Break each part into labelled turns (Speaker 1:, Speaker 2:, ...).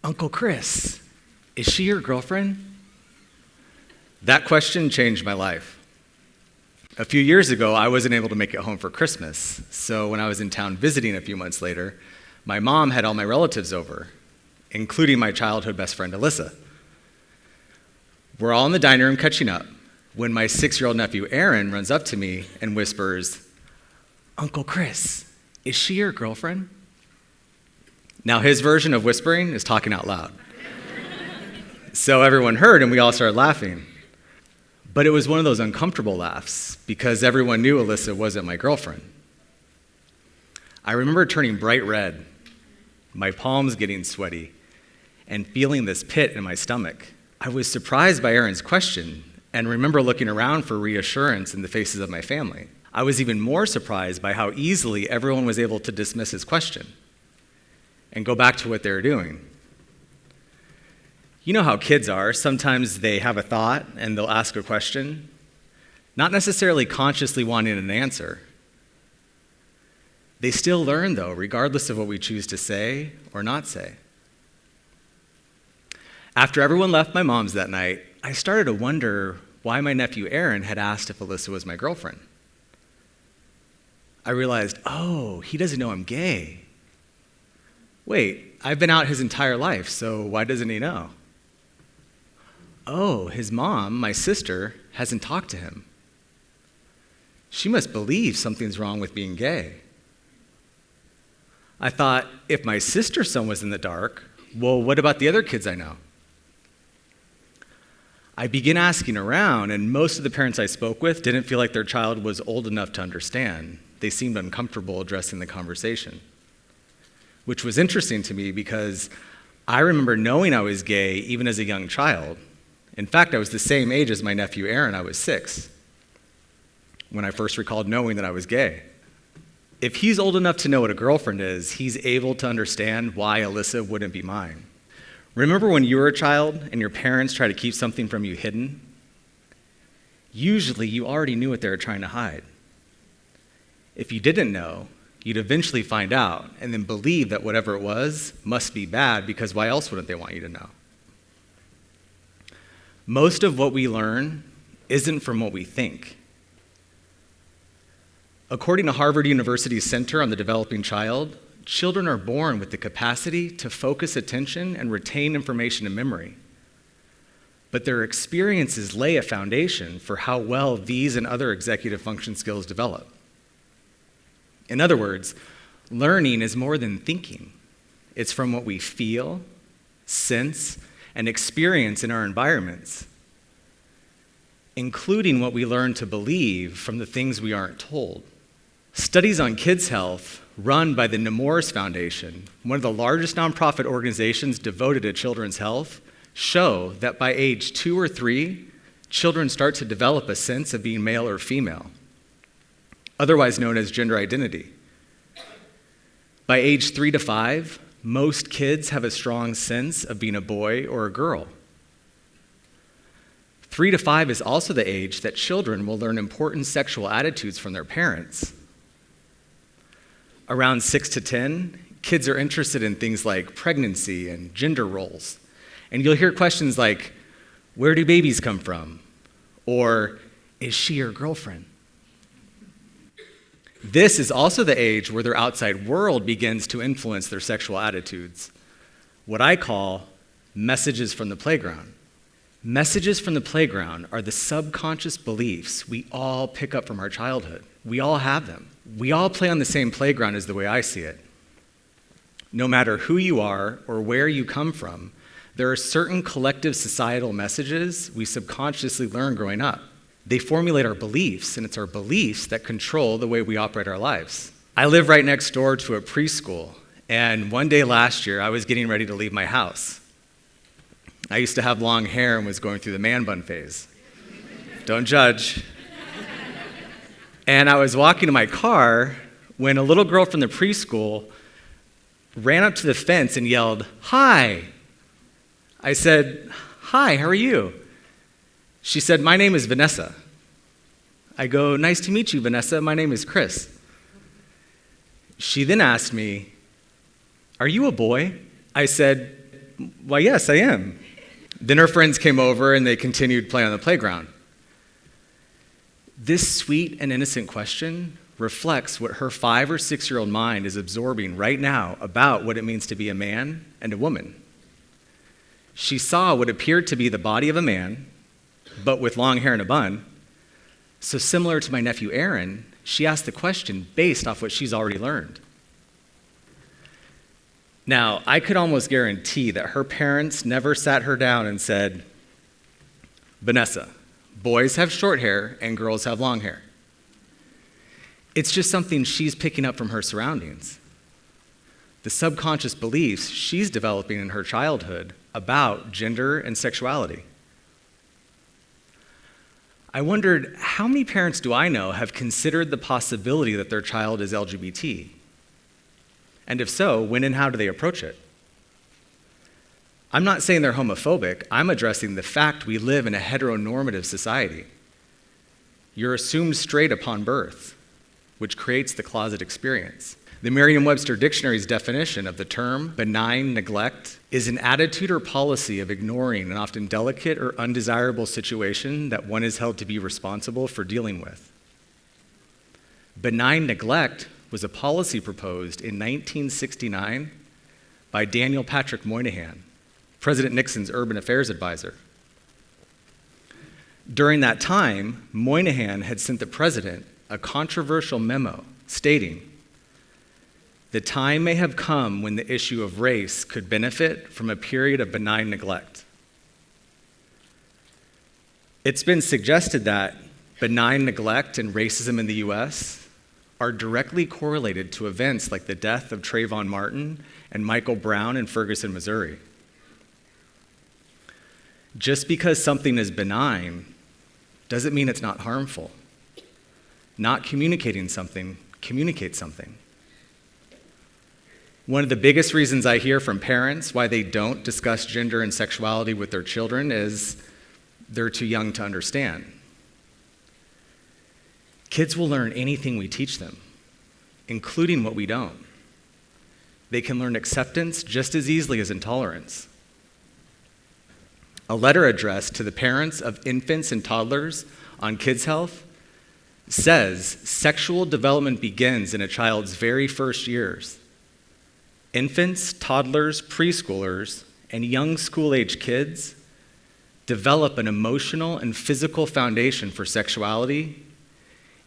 Speaker 1: Uncle Chris, is she your girlfriend? That question changed my life. A few years ago, I wasn't able to make it home for Christmas, so when I was in town visiting a few months later, my mom had all my relatives over, including my childhood best friend, Alyssa. We're all in the dining room catching up when my 6-year-old nephew, Aaron, runs up to me and whispers, Uncle Chris, is she your girlfriend? Now, his version of whispering is talking out loud. So everyone heard and we all started laughing. But it was one of those uncomfortable laughs because everyone knew Alyssa wasn't my girlfriend. I remember turning bright red, my palms getting sweaty, and feeling this pit in my stomach. I was surprised by Aaron's question and remember looking around for reassurance in the faces of my family. I was even more surprised by how easily everyone was able to dismiss his question and go back to what they were doing. You know how kids are. Sometimes they have a thought and they'll ask a question, not necessarily consciously wanting an answer. They still learn, though, regardless of what we choose to say or not say. After everyone left my mom's that night, I started to wonder why my nephew Aaron had asked if Alyssa was my girlfriend. I realized, oh, he doesn't know I'm gay. Wait, I've been out his entire life, so why doesn't he know? Oh, his mom, my sister, hasn't talked to him. She must believe something's wrong with being gay. I thought, if my sister's son was in the dark, well, what about the other kids I know? I began asking around, and most of the parents I spoke with didn't feel like their child was old enough to understand. They seemed uncomfortable addressing the conversation, which was interesting to me because I remember knowing I was gay even as a young child. In fact, I was the same age as my nephew Aaron. I was 6 when I first recalled knowing that I was gay. If he's old enough to know what a girlfriend is, he's able to understand why Alyssa wouldn't be mine. Remember when you were a child and your parents tried to keep something from you hidden? Usually you already knew what they were trying to hide. If you didn't know, you'd eventually find out and then believe that whatever it was must be bad because why else wouldn't they want you to know? Most of what we learn isn't from what we think. According to Harvard University's Center on the Developing Child, children are born with the capacity to focus attention and retain information in memory. But their experiences lay a foundation for how well these and other executive function skills develop. In other words, learning is more than thinking. It's from what we feel, sense, and experience in our environments, including what we learn to believe from the things we aren't told. Studies on kids' health run by the Nemours Foundation, one of the largest nonprofit organizations devoted to children's health, show that by age 2 or 3, children start to develop a sense of being male or female, otherwise known as gender identity. By age 3 to 5, most kids have a strong sense of being a boy or a girl. 3 to 5 is also the age that children will learn important sexual attitudes from their parents. Around 6 to 10, kids are interested in things like pregnancy and gender roles. And you'll hear questions like, where do babies come from? Or, is she your girlfriend? This is also the age where their outside world begins to influence their sexual attitudes, what I call messages from the playground. Messages from the playground are the subconscious beliefs we all pick up from our childhood. We all have them. We all play on the same playground is the way I see it. No matter who you are or where you come from, there are certain collective societal messages we subconsciously learn growing up. They formulate our beliefs, and it's our beliefs that control the way we operate our lives. I live right next door to a preschool, and one day last year, I was getting ready to leave my house. I used to have long hair and was going through the man bun phase. Don't judge. And I was walking to my car when a little girl from the preschool ran up to the fence and yelled, "Hi." I said, "Hi, how are you?" She said, "My name is Vanessa." I go, "Nice to meet you, Vanessa. My name is Chris." She then asked me, "Are you a boy?" I said, "Why, yes, I am." Then her friends came over and they continued playing on the playground. This sweet and innocent question reflects what her 5 or 6-year-old mind is absorbing right now about what it means to be a man and a woman. She saw what appeared to be the body of a man, but with long hair and a bun. So similar to my nephew Aaron, she asked the question based off what she's already learned. Now, I could almost guarantee that her parents never sat her down and said, "Vanessa, boys have short hair and girls have long hair." It's just something she's picking up from her surroundings. The subconscious beliefs she's developing in her childhood about gender and sexuality. I wondered, how many parents do I know have considered the possibility that their child is LGBT? And if so, when and how do they approach it? I'm not saying they're homophobic. I'm addressing the fact we live in a heteronormative society. You're assumed straight upon birth, which creates the closet experience. The Merriam-Webster Dictionary's definition of the term benign neglect is an attitude or policy of ignoring an often delicate or undesirable situation that one is held to be responsible for dealing with. Benign neglect was a policy proposed in 1969 by Daniel Patrick Moynihan, President Nixon's urban affairs advisor. During that time, Moynihan had sent the president a controversial memo stating, "The time may have come when the issue of race could benefit from a period of benign neglect." It's been suggested that benign neglect and racism in the US are directly correlated to events like the death of Trayvon Martin and Michael Brown in Ferguson, Missouri. Just because something is benign doesn't mean it's not harmful. Not communicating something communicates something. One of the biggest reasons I hear from parents why they don't discuss gender and sexuality with their children is they're too young to understand. Kids will learn anything we teach them, including what we don't. They can learn acceptance just as easily as intolerance. A letter addressed to the parents of infants and toddlers on Kids Health says sexual development begins in a child's very first years. Infants, toddlers, preschoolers, and young school-age kids develop an emotional and physical foundation for sexuality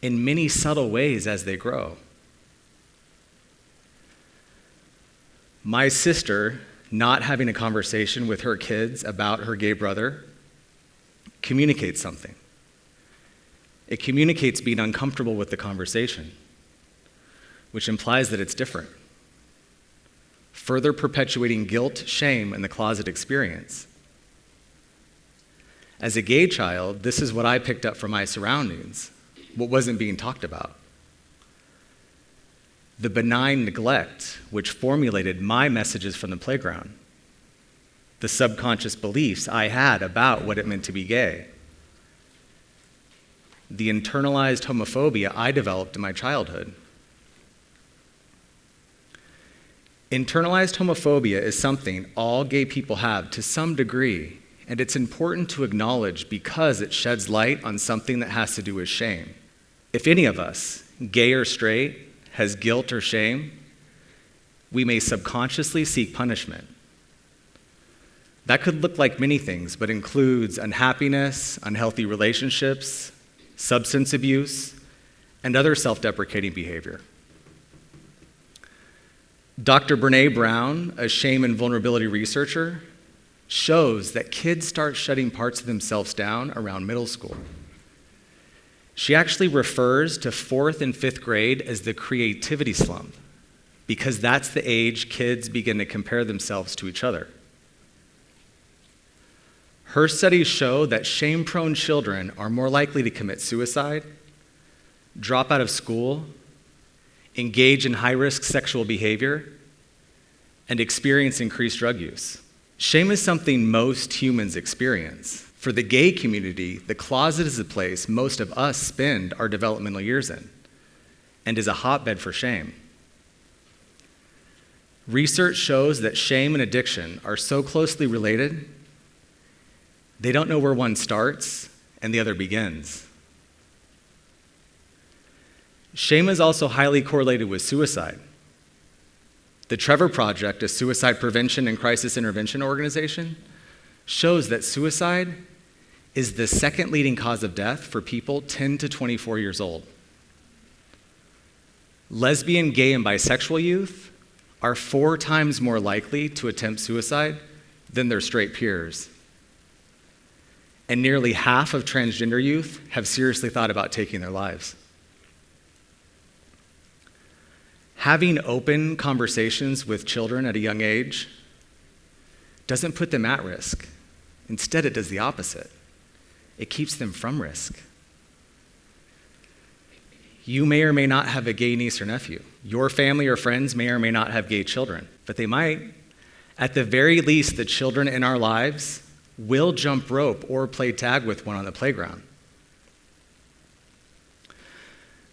Speaker 1: in many subtle ways as they grow. My sister not having a conversation with her kids about her gay brother communicates something. It communicates being uncomfortable with the conversation, which implies that it's different, further perpetuating guilt, shame, and the closet experience. As a gay child, this is what I picked up from my surroundings, what wasn't being talked about. The benign neglect which formulated my messages from the playground, the subconscious beliefs I had about what it meant to be gay, the internalized homophobia I developed in my childhood. Internalized homophobia is something all gay people have to some degree, and it's important to acknowledge because it sheds light on something that has to do with shame. If any of us, gay or straight, has guilt or shame, we may subconsciously seek punishment. That could look like many things, but includes unhappiness, unhealthy relationships, substance abuse, and other self-deprecating behavior. Dr. Brené Brown, a shame and vulnerability researcher, shows that kids start shutting parts of themselves down around middle school. She actually refers to 4th and 5th grade as the creativity slump, because that's the age kids begin to compare themselves to each other. Her studies show that shame-prone children are more likely to commit suicide, drop out of school, engage in high-risk sexual behavior, and experience increased drug use. Shame is something most humans experience. For the gay community, the closet is the place most of us spend our developmental years in, and is a hotbed for shame. Research shows that shame and addiction are so closely related, they don't know where one starts and the other begins. Shame is also highly correlated with suicide. The Trevor Project, a suicide prevention and crisis intervention organization, shows that suicide is the second leading cause of death for people 10 to 24 years old. Lesbian, gay, and bisexual youth are 4 times more likely to attempt suicide than their straight peers. And nearly half of transgender youth have seriously thought about taking their lives. Having open conversations with children at a young age doesn't put them at risk. Instead, it does the opposite. It keeps them from risk. You may or may not have a gay niece or nephew. Your family or friends may or may not have gay children, but they might. At the very least, the children in our lives will jump rope or play tag with one on the playground.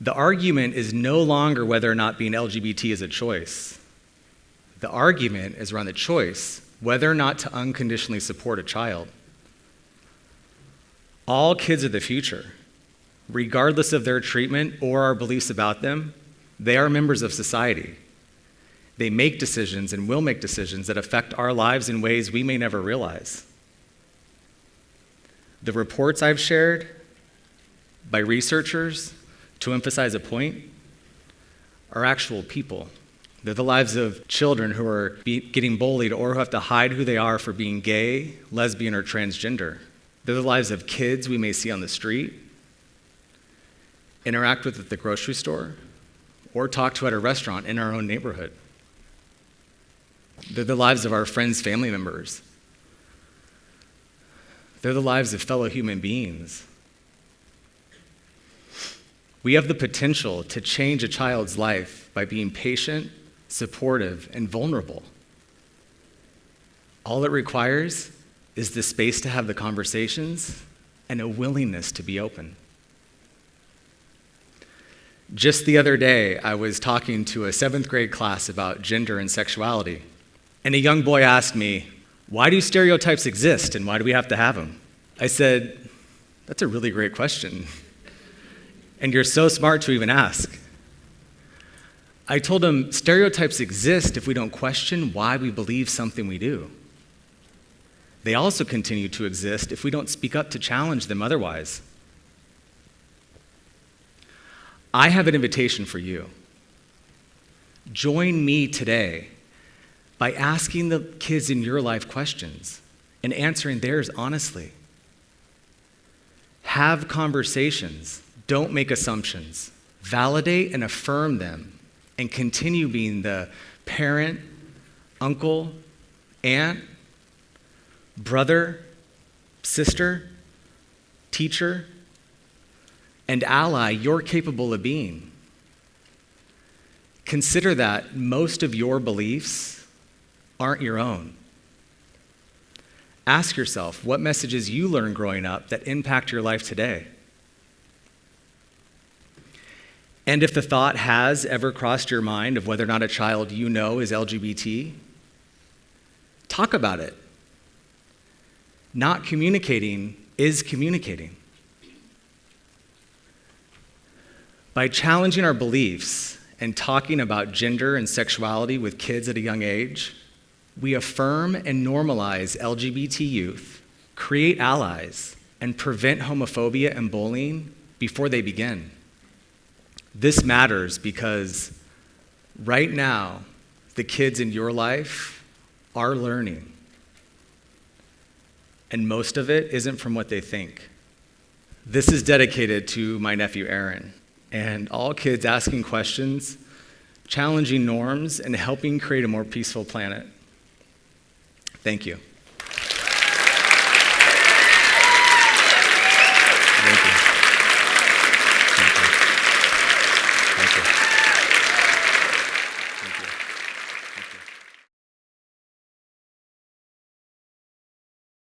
Speaker 1: The argument is no longer whether or not being LGBT is a choice. The argument is around the choice whether or not to unconditionally support a child. All kids are the future. Regardless of their treatment or our beliefs about them, they are members of society. They make decisions and will make decisions that affect our lives in ways we may never realize. The reports I've shared by researchers, to emphasize a point, are actual people. They're the lives of children who are getting bullied or who have to hide who they are for being gay, lesbian, or transgender. They're the lives of kids we may see on the street, interact with at the grocery store, or talk to at a restaurant in our own neighborhood. They're the lives of our friends' family members. They're the lives of fellow human beings. We have the potential to change a child's life by being patient, supportive, and vulnerable. All it requires is the space to have the conversations and a willingness to be open. Just the other day, I was talking to a 7th grade class about gender and sexuality, and a young boy asked me, "Why do stereotypes exist and why do we have to have them?" I said, "That's a really great question. And you're so smart to even ask." I told him stereotypes exist if we don't question why we believe something we do. They also continue to exist if we don't speak up to challenge them otherwise. I have an invitation for you. Join me today by asking the kids in your life questions and answering theirs honestly. Have conversations. Don't make assumptions. Validate and affirm them, and continue being the parent, uncle, aunt, brother, sister, teacher, and ally you're capable of being. Consider that most of your beliefs aren't your own. Ask yourself what messages you learned growing up that impact your life today. And if the thought has ever crossed your mind of whether or not a child you know is LGBT, talk about it. Not communicating is communicating. By challenging our beliefs and talking about gender and sexuality with kids at a young age, we affirm and normalize LGBT youth, create allies, and prevent homophobia and bullying before they begin. This matters because right now, the kids in your life are learning. And most of it isn't from what they think. This is dedicated to my nephew, Aaron, and all kids asking questions, challenging norms, and helping create a more peaceful planet. Thank you.